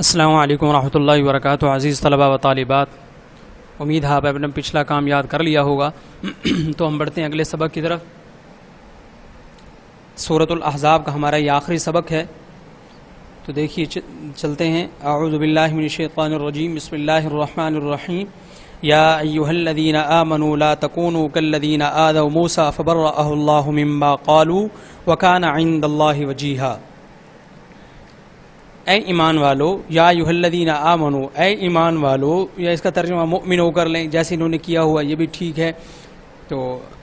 السلام علیکم ورحمۃ اللہ وبرکاتہ۔ عزیز طلباء و طالبات، امید ہے آپ نے پچھلا کام یاد کر لیا ہوگا۔ تو ہم بڑھتے ہیں اگلے سبق کی طرف۔ سورۃ الاحزاب کا ہمارا یہ آخری سبق ہے، تو دیکھیے چلتے ہیں۔ اعوذ باللہ من الشیطان الرجیم، بسم اللہ الرحمن الرحیم۔ یا ایھا الذین آمنوا لا تکونوا کالذین آذوا موسیٰ فبرأہ اللہ مما قالوا وکان عند اللہ وجیہا۔ اے ایمان والو، یا ایھا الذین آمنوا، اے ایمان والو، یا اس کا ترجمہ مؤمنوں کر لیں، جیسے انہوں نے کیا ہوا یہ بھی ٹھیک ہے۔ تو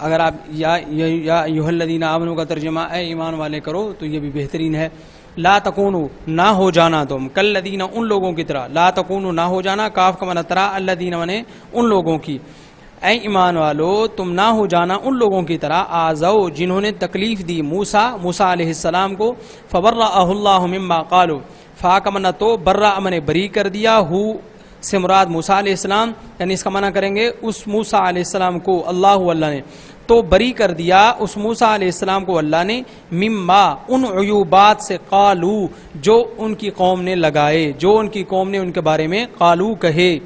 اگر آپ یا ایھا الذین آمنوا کا ترجمہ اے ایمان والے کرو تو یہ بھی بہترین ہے۔ لا تکونوا، نہ ہو جانا تم، کالذین، ان لوگوں کی طرح، لا تکونوا، نہ ہو جانا، کاف کا معنی طرح، الذین معنی ان لوگوں کی، اے ایمان والو تم نہ ہو جانا ان لوگوں کی طرح، آذوا، جنہوں نے تکلیف دی موسیٰ علیہ السلام کو، فبرأہ اللہ مما قالوا، فا کا معنی تو، برا من بری کر دیا، ہو سے مراد موسیٰ علیہ السلام، یعنی اس کا معنی کریں گے اس موسیٰ علیہ السلام کو اللہ نے تو بری کر دیا اس موسیٰ علیہ السلام کو اللہ نے، مما، ان عیوبات سے، قالو، جو ان کی قوم نے لگائے، جو ان کی قوم نے ان کے بارے میں قالو کہے۔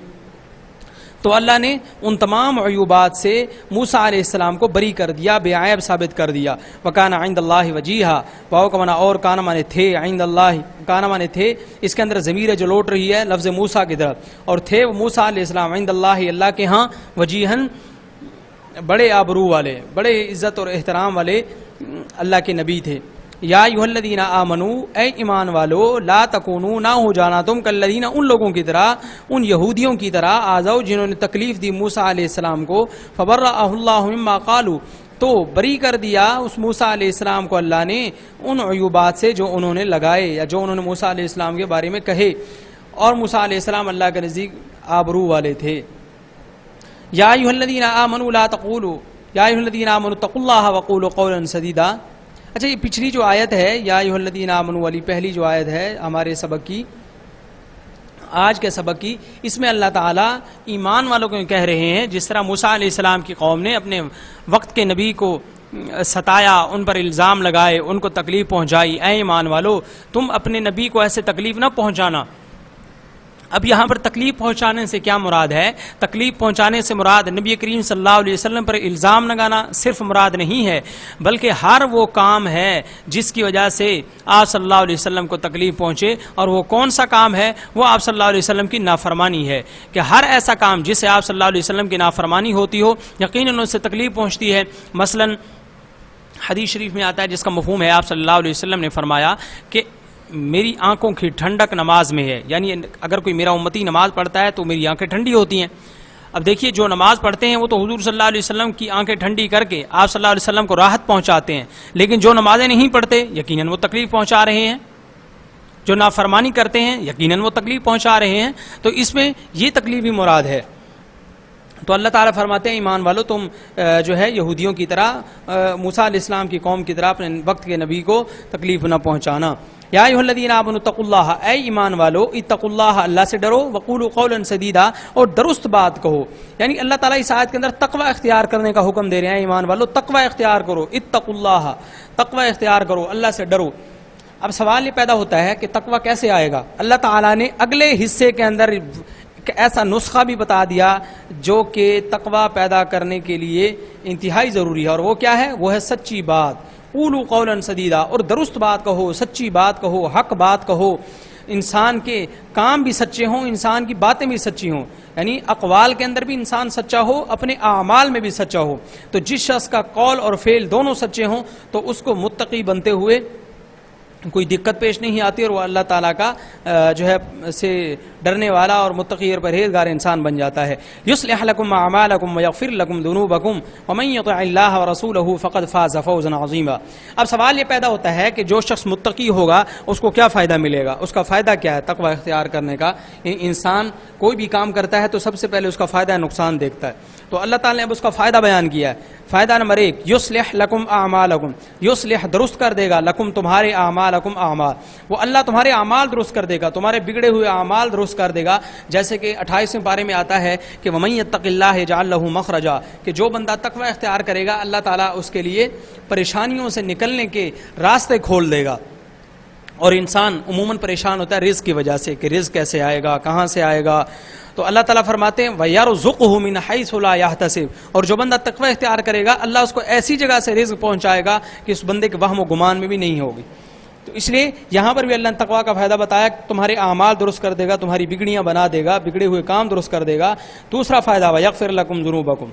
تو اللہ نے ان تمام عیوبات سے موسیٰ علیہ السلام کو بری کر دیا، بے عیب ثابت کر دیا۔ وکان عند اللہ وجیہا، واو کا معنی اور، کان معنی تھے، عند اللہ کان معنی تھے، اس کے اندر ضمیر جو لوٹ رہی ہے لفظ موسیٰ کی طرف، اور تھے وہ موسیٰ علیہ السلام عند اللہ، اللہ کے ہاں، وجیہن، بڑے آبرو والے، بڑے عزت اور احترام والے اللہ کے نبی تھے۔ یا ایھا الذین آمنوا، اے ایمان والو، لا تکونوا، نہ ہو جانا تم، کالذین، ان لوگوں کی طرح، ان یہودیوں کی طرح، آذوا، جنہوں نے تکلیف دی موسیٰ علیہ السلام کو، فبرأہ اللہ مما قالوا، تو بری کر دیا اس موسیٰ علیہ السلام کو اللہ نے ان عیوبات سے جو انہوں نے لگائے یا جو انہوں نے موسیٰ علیہ السلام کے بارے میں کہے، اور موسیٰ علیہ السلام اللہ کے نزدیک آبرو والے تھے۔ یا ایھا الذین آمنوا لا تقولوا، یا ایھا الذین آمنوا اتقوا اللہ وقولوا قولا سدیدا۔ اچھا، یہ پچھلی جو آیت ہے یا ایھا الذین آمنوا والی پہلی جو آیت ہے ہمارے سبق کی، آج کے سبق کی، اس میں اللہ تعالیٰ ایمان والوں کو کہہ رہے ہیں، جس طرح موسیٰ علیہ السلام کی قوم نے اپنے وقت کے نبی کو ستایا، ان پر الزام لگائے، ان کو تکلیف پہنچائی، اے ایمان والو تم اپنے نبی کو ایسے تکلیف نہ پہنچانا۔ اب یہاں پر تکلیف پہنچانے سے کیا مراد ہے؟ تکلیف پہنچانے سے مراد نبی کریم صلی اللہ علیہ وسلم پر الزام لگانا صرف مراد نہیں ہے، بلکہ ہر وہ کام ہے جس کی وجہ سے آپ صلی اللہ علیہ وسلم کو تکلیف پہنچے، اور وہ کون سا کام ہے؟ وہ آپ صلی اللہ علیہ وسلم کی نافرمانی ہے، کہ ہر ایسا کام جس سے آپ صلی اللہ علیہ وسلم کی نافرمانی ہوتی ہو، یقیناً اس سے تکلیف پہنچتی ہے۔ مثلاً حدیث شریف میں آتا ہے جس کا مفہوم ہے، آپ صلی اللہ علیہ وسلم نے فرمایا کہ میری آنکھوں کی ٹھنڈک نماز میں ہے، یعنی اگر کوئی میرا امتی نماز پڑھتا ہے تو میری آنکھیں ٹھنڈی ہوتی ہیں۔ اب دیکھیے، جو نماز پڑھتے ہیں وہ تو حضور صلی اللہ علیہ وسلم کی آنکھیں ٹھنڈی کر کے آپ صلی اللہ علیہ وسلم کو راحت پہنچاتے ہیں، لیکن جو نمازیں نہیں پڑھتے یقیناً وہ تکلیف پہنچا رہے ہیں، جو نافرمانی کرتے ہیں یقیناً وہ تکلیف پہنچا رہے ہیں۔ تو اس میں یہ تکلیف بھی مراد ہے۔ تو اللہ تعالیٰ فرماتے ہیں، ایمان والو تم جو ہے یہودیوں کی طرح، موسیٰ علیہ السلام کی قوم کی طرح اپنے وقت کے نبی کو تکلیف نہ پہنچانا۔ یا ایھا الذین آمنوا اتقوا اللہ، اے ایمان والو اتقوا اللہ، اللہ سے ڈرو، وقولوا قولا سدیدا، اور درست بات کہو۔ یعنی اللہ تعالیٰ اس آیت کے اندر تقوی اختیار کرنے کا حکم دے رہے ہیں، ایمان والو تقوی اختیار کرو، اتقوا اللہ، تقوی اختیار کرو، اللہ سے ڈرو۔ اب سوال یہ پیدا ہوتا ہے کہ تقوی کیسے آئے گا؟ اللہ تعالیٰ نے اگلے حصے کے اندر ایسا نسخہ بھی بتا دیا جو کہ تقوی پیدا کرنے کے لیے انتہائی ضروری ہے، اور وہ کیا ہے؟ وہ ہے سچی بات، قولوا قولا سدیدا، اور درست بات کہو، سچی بات کہو، حق بات کہو، انسان کے کام بھی سچے ہوں، انسان کی باتیں بھی سچی ہوں، یعنی اقوال کے اندر بھی انسان سچا ہو، اپنے اعمال میں بھی سچا ہو۔ تو جس شخص کا قول اور فعل دونوں سچے ہوں تو اس کو متقی بنتے ہوئے کوئی دقت پیش نہیں آتی، اور وہ اللہ تعالیٰ کا جو ہے سے ڈرنے والا اور متقی اور پرہیزگار انسان بن جاتا ہے۔ یصلح لکم اعمالکم ویغفر لکم ذنوبکم ومن یطع اللہ ورسولہ فقد فاز فوزا عظیما۔ اب سوال یہ پیدا ہوتا ہے کہ جو شخص متقی ہوگا اس کو کیا فائدہ ملے گا؟ اس کا فائدہ کیا ہے تقوی اختیار کرنے کا؟ انسان کوئی بھی کام کرتا ہے تو سب سے پہلے اس کا فائدہ نقصان دیکھتا ہے، تو اللہ تعالیٰ نے اب اس کا فائدہ بیان کیا ہے۔ فائدہ نمبر 1، یصلح لکم اعمالکم، یصلح درست کر دے گا، لکم تمہارے، اعمالکم اعمال، وہ اللہ تمہارے اعمال درست کر دے گا، تمہارے بگڑے ہوئے اعمال درست کر دے گا، جیسے کہ 28ویں پارے میں آتا ہے کہ ومن یتق اللہ یجعل لہ مخرجا، کہ جو بندہ تقوی اختیار کرے گا اللہ تعالیٰ اس کے لیے پریشانیوں سے نکلنے کے راستے کھول دے گا۔ اور انسان عموماً پریشان ہوتا ہے رزق کی وجہ سے کہ رزق کیسے آئے گا، کہاں سے آئے گا. تو اللہ تعالیٰ فرماتے ہیں وَيَرْزُقْهُ مِنْ حَيْثُ لَا يَحْتَسِبُ، اور جو بندہ تقوی اختیار کرے گا اللہ اس کو ایسی جگہ سے رزق پہنچائے گا کہ اس بندے کے وہم و گمان میں بھی نہیں ہوگی. تو اس لیے یہاں پر بھی اللہ نے تقوی کا فائدہ بتایا کہ تمہارے اعمال درست کر دے گا، تمہاری بگڑیاں بنا دے گا، بگڑے ہوئے کام درست کر دے گا. دوسرا فائدہ وَيَغْفِرْ لَكُمْ ذُنُوبَكُمْ،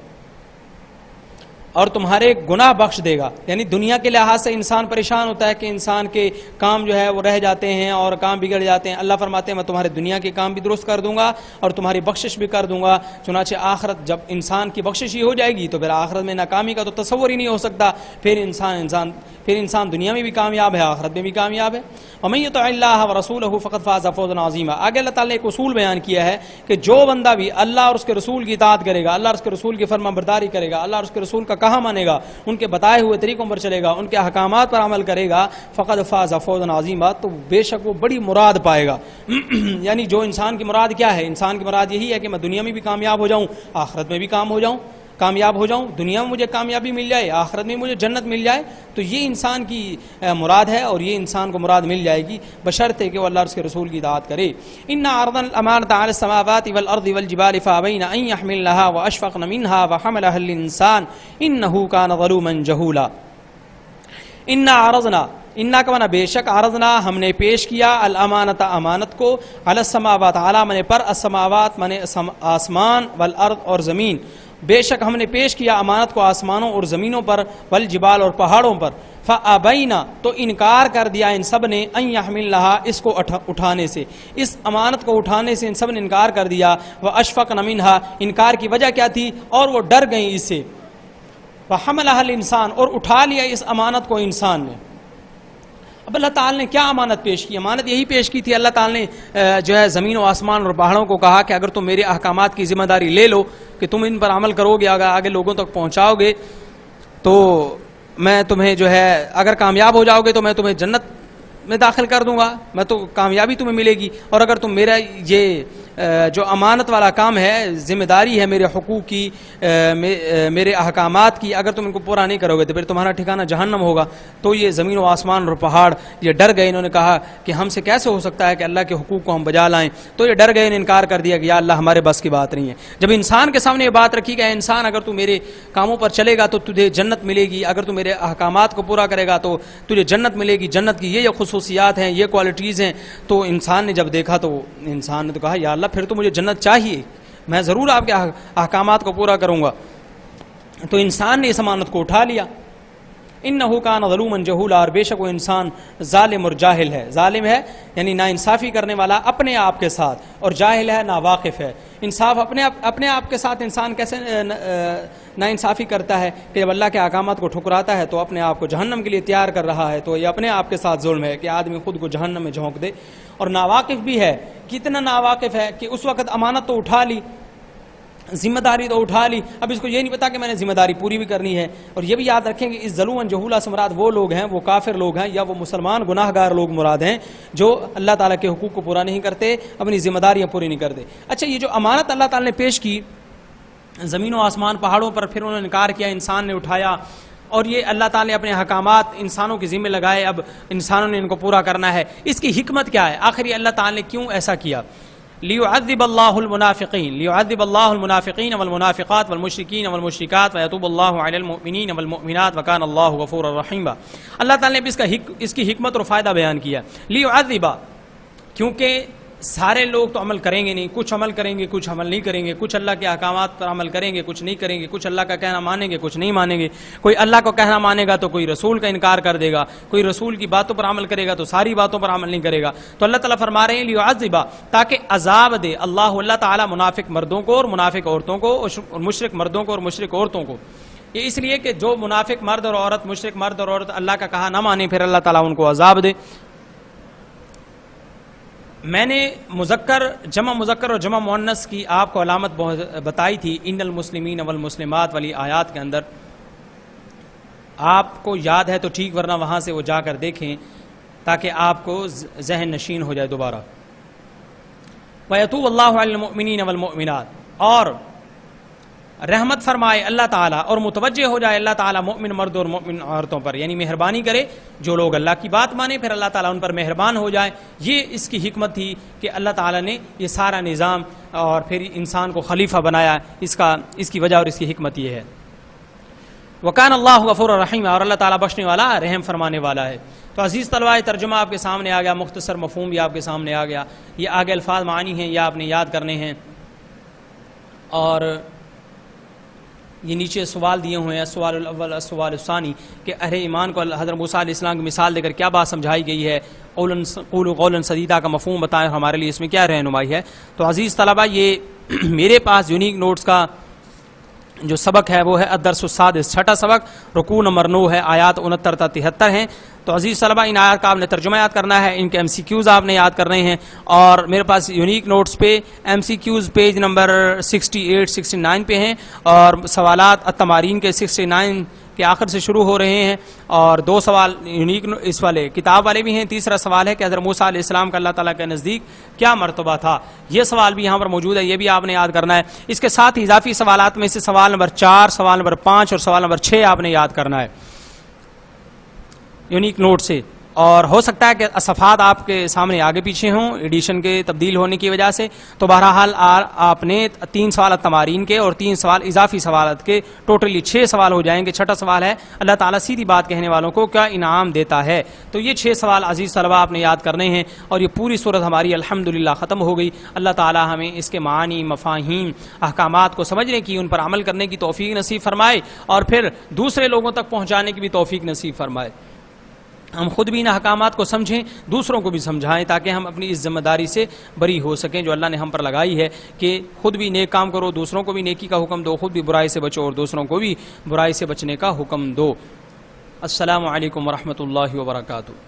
اور تمہارے گناہ بخش دے گا. یعنی دنیا کے لحاظ سے انسان پریشان ہوتا ہے کہ انسان کے کام جو ہے وہ رہ جاتے ہیں اور کام بگڑ جاتے ہیں. اللہ فرماتے ہیں میں تمہارے دنیا کے کام بھی درست کر دوں گا اور تمہاری بخشش بھی کر دوں گا. چنانچہ آخرت جب انسان کی بخشش ہی ہو جائے گی تو پھر آخرت میں ناکامی کا تو تصور ہی نہیں ہو سکتا. پھر انسان دنیا میں بھی کامیاب ہے، آخرت میں بھی کامیاب ہے. وَمَن يُطِعِ اللَّهَ وَرَسُولَهُ فَقَدْ فَازَ فَوْزًا عَظِيمًا. آگے اللہ تعالیٰ نے ایک اصول بیان کیا ہے کہ جو بندہ بھی اللہ اور اس کے رسول کی اطاعت کرے گا، اللہ اور اس کے رسول کی فرما برداری کرے گا، اللہ اور اس کے رسول کا کہا مانے گا، ان کے بتائے ہوئے طریقوں پر چلے گا، ان کے احکامات پر عمل کرے گا، فقد فاز فوزا عظیما، تو بے شک وہ بڑی مراد پائے گا. یعنی جو انسان کی مراد کیا ہے؟ انسان کی مراد یہی ہے کہ میں دنیا میں بھی کامیاب ہو جاؤں، آخرت میں بھی کامیاب ہو جاؤں، دنیا میں مجھے کامیابی مل جائے، آخرت میں مجھے جنت مل جائے. تو یہ انسان کی مراد ہے اور یہ انسان کو مراد مل جائے گی بشرطے کہ وہ اللہ اور اس کے رسول کی اطاعت کرے. انا عرضنا الامانة على السماوات والارض والجبال فابين ان يحملنها واشفقن منها وحملها الانسان انه كان ظلوما جهولا. انا کا معنی بے شک، عرضنا ہم نے پیش کیا، الامانت امانت کو، علی السماوات علی منے پر، السماوات منے آسمان، والارض اور زمین، بے شک ہم نے پیش کیا امانت کو آسمانوں اور زمینوں پر، والجبال اور پہاڑوں پر. فابینا تو انکار کر دیا ان سب نے، ان یحملنها اس کو اٹھانے سے، اس امانت کو اٹھانے سے ان سب نے انکار کر دیا. واشفقن منها انکار کی وجہ کیا تھی؟ اور وہ ڈر گئیں اس سے. وحملها الانسان اور اٹھا لیا اس امانت کو انسان نے. اب اللہ تعالیٰ نے کیا امانت پیش کی؟ امانت یہی پیش کی تھی، اللہ تعالیٰ نے جو ہے زمین و آسمان اور پہاڑوں کو کہا کہ اگر تم میرے احکامات کی ذمہ داری لے لو کہ تم ان پر عمل کرو گے، اگر آگے لوگوں تک پہنچاؤ گے تو میں تمہیں جو ہے اگر کامیاب ہو جاؤ گے تو میں تمہیں جنت میں داخل کر دوں گا، میں تو کامیابی تمہیں ملے گی. اور اگر تم میرا یہ جو امانت والا کام ہے، ذمہ داری ہے میرے حقوق کی، میرے احکامات کی، اگر تم ان کو پورا نہیں کرو گے تو پھر تمہارا ٹھکانہ جہنم ہوگا. تو یہ زمین و آسمان اور پہاڑ یہ ڈر گئے، انہوں نے کہا کہ ہم سے کیسے ہو سکتا ہے کہ اللہ کے حقوق کو ہم بجا لائیں. تو یہ ڈر گئے، انہیں انکار کر دیا کہ یا اللہ ہمارے بس کی بات نہیں ہے. جب انسان کے سامنے یہ بات رکھی کہ انسان اگر تو میرے کاموں پر چلے گا تو تجھے جنت ملے گی، اگر تو میرے احکامات کو پورا کرے گا تو تجھے جنت ملے گی، جنت کی یہ خصوصیات ہیں، یہ کوالٹیز ہیں. تو انسان نے جب دیکھا تو انسان نے تو کہا یا اللہ پھر تو مجھے جنت چاہیے، میں ضرور آپ کے احکامات کو پورا کروں گا. تو انسان نے اس امانت کو اٹھا لیا. انہ کان ظلوما جہولا، اور بے شک وہ انسان ظالم اور جاہل ہے. ظالم ہے یعنی ناانصافی کرنے والا اپنے آپ کے ساتھ، اور جاہل ہے ناواقف ہے. انصاف اپنے آپ کے ساتھ انسان کیسے ناانصافی کرتا ہے کہ جب اللہ کے احکامات کو ٹھکراتا ہے تو اپنے آپ کو جہنم کے لیے تیار کر رہا ہے. تو یہ اپنے آپ کے ساتھ ظلم ہے کہ آدمی خود کو جہنم میں جھونک دے. اور ناواقف بھی ہے، کتنا ناواقف ہے کہ اس وقت امانت تو اٹھا لی، ذمہ داری تو اٹھا لی، اب اس کو یہ نہیں پتا کہ میں نے ذمہ داری پوری بھی کرنی ہے. اور یہ بھی یاد رکھیں کہ اس ظلوما جہولا سے مراد وہ لوگ ہیں، وہ کافر لوگ ہیں یا وہ مسلمان گناہ گار لوگ مراد ہیں جو اللہ تعالیٰ کے حقوق کو پورا نہیں کرتے، اپنی ذمہ داریاں پوری نہیں کرتے. اچھا، یہ جو امانت اللہ تعالیٰ نے پیش کی زمین و آسمان پہاڑوں پر، پھر انہوں نے انکار کیا، انسان نے اٹھایا، اور یہ اللہ تعالیٰ نے اپنے حکامات انسانوں کے ذمہ لگائے، اب انسانوں نے ان کو پورا کرنا ہے. اس کی حکمت کیا ہے؟ آخر یہ اللہ تعالیٰ نے کیوں ایسا کیا؟ لِيُعَذِّبَ اللَّهُ الْمُنَافِقِينَ لِيُعَذِّبَ اللَّهُ الْمُنَافِقِينَ وَالْمُنَافِقَاتِ وَالْمُشْرِكِينَ وَالْمُشْرِكَاتِ وَيَتُوبَ اللَّهُ عَلَى الْمُؤْمِنِينَ وَالْمُؤْمِنَاتِ وَكَانَ اللَّهُ غَفُورًا رَحِيمًا. اللہ تعالیٰ نے اس کی حکمت اور فائدہ بیان کیا. لِيُعَذِّبَ، کیونکہ سارے لوگ تو عمل کریں گے نہیں، کچھ عمل کریں گے، کچھ عمل نہیں کریں گے، کچھ اللہ کے احکامات پر عمل کریں گے، کچھ نہیں کریں گے، کچھ اللہ کا کہنا مانیں گے، کچھ نہیں مانیں گے. کوئی اللہ کو کہنا مانے گا تو کوئی رسول کا انکار کر دے گا، کوئی رسول کی باتوں پر عمل کرے گا تو ساری باتوں پر عمل نہیں کرے گا. تو اللہ تعالیٰ فرما رہے ہیں لیعذب، تاکہ عذاب دے اللہ تعالیٰ منافق مردوں کو اور منافق عورتوں کو، اور مشرک مردوں کو اور مشرک عورتوں کو. یہ اس لیے کہ جو منافق مرد اور عورت، مشرک مرد اور عورت اللہ کا کہا نہ مانے، پھر اللہ تعالیٰ ان کو عذاب دے. میں نے جمع مذکر اور جمع مؤنث کی آپ کو علامت بتائی تھی ان المسلمین والمسلمات والی آیات کے اندر. آپ کو یاد ہے تو ٹھیک، ورنہ وہاں سے وہ جا کر دیکھیں تاکہ آپ کو ذہن نشین ہو جائے دوبارہ. وَيَتُوبُ اللَّهُ عَلَى الْمُؤْمِنِينَ وَالْمُؤْمِنَاتِ، اور رحمت فرمائے اللہ تعالیٰ اور متوجہ ہو جائے اللہ تعالیٰ مومن مرد اور مومن عورتوں پر، یعنی مہربانی کرے، جو لوگ اللہ کی بات مانیں پھر اللہ تعالیٰ ان پر مہربان ہو جائے. یہ اس کی حکمت تھی کہ اللہ تعالیٰ نے یہ سارا نظام اور پھر انسان کو خلیفہ بنایا. اس کی وجہ اور اس کی حکمت یہ ہے. وکان اللہ غفور الرحیم، اور اللہ تعالیٰ بخشنے والا رحم فرمانے والا ہے. تو عزیز طلباء، ترجمہ آپ کے سامنے آ گیا، مختصر مفہوم بھی آپ کے سامنے آ گیا. یہ آگے الفاظ معنی ہیں، یہ آپ نے یاد کرنے ہیں. اور یہ نیچے سوال دیے ہوئے ہیں، سوال الاول السوال الثانی، کہ اہل ایمان کو حضرت موسیٰ علیہ السلام کی مثال دے کر کیا بات سمجھائی گئی ہے. قولوا قولا سدیدا کا مفہوم بتائیں ہمارے لیے اس میں کیا رہنمائی ہے. تو عزیز طلباء، یہ میرے پاس یونیک نوٹس کا جو سبق ہے وہ ہے الدرس السادس، چھٹا سبق، رکوع نمبر 9 ہے، آیات 69 تا 73 ہیں. تو عزیز طلباء، ان آیات کا آپ نے ترجمہ یاد کرنا ہے، ان کے MCQs آپ نے یاد کرنے ہیں. اور میرے پاس یونیک نوٹس پہ MCQs پیج نمبر 68 69 پہ ہیں، اور سوالات التمارین کے 69 کے آخر سے شروع ہو رہے ہیں. اور 2 سوال یونیک اس والے کتاب والے بھی ہیں. تیسرا سوال ہے کہ حضرت موسیٰ علیہ السلام کا اللہ تعالیٰ کے نزدیک کیا مرتبہ تھا، یہ سوال بھی یہاں پر موجود ہے، یہ بھی آپ نے یاد کرنا ہے. اس کے ساتھ اضافی سوالات میں سے سوال نمبر 4، سوال نمبر 5 اور سوال نمبر 6 آپ نے یاد کرنا ہے یونیک نوٹ سے. اور ہو سکتا ہے کہ صفحات آپ کے سامنے آگے پیچھے ہوں ایڈیشن کے تبدیل ہونے کی وجہ سے. تو بہرحال آپ نے 3 سوال تمارین کے اور 3 سوال اضافی سوالات کے، ٹوٹلی 6 سوال ہو جائیں گے. چھٹا سوال ہے اللہ تعالیٰ سیدھی بات کہنے والوں کو کیا انعام دیتا ہے. تو یہ 6 سوال عزیز طلباء آپ نے یاد کرنے ہیں. اور یہ پوری صورت ہماری الحمدللہ ختم ہو گئی. اللہ تعالیٰ ہمیں اس کے معانی، مفاہیم، احکامات کو سمجھنے کی، ان پر عمل کرنے کی توفیق نصیب فرمائے، اور پھر دوسرے لوگوں تک پہنچانے کی بھی توفیق نصیب فرمائے. ہم خود بھی ان احکامات کو سمجھیں، دوسروں کو بھی سمجھائیں، تاکہ ہم اپنی اس ذمہ داری سے بری ہو سکیں جو اللہ نے ہم پر لگائی ہے کہ خود بھی نیک کام کرو، دوسروں کو بھی نیکی کا حکم دو، خود بھی برائی سے بچو اور دوسروں کو بھی برائی سے بچنے کا حکم دو. السلام علیکم ورحمۃ اللہ وبرکاتہ.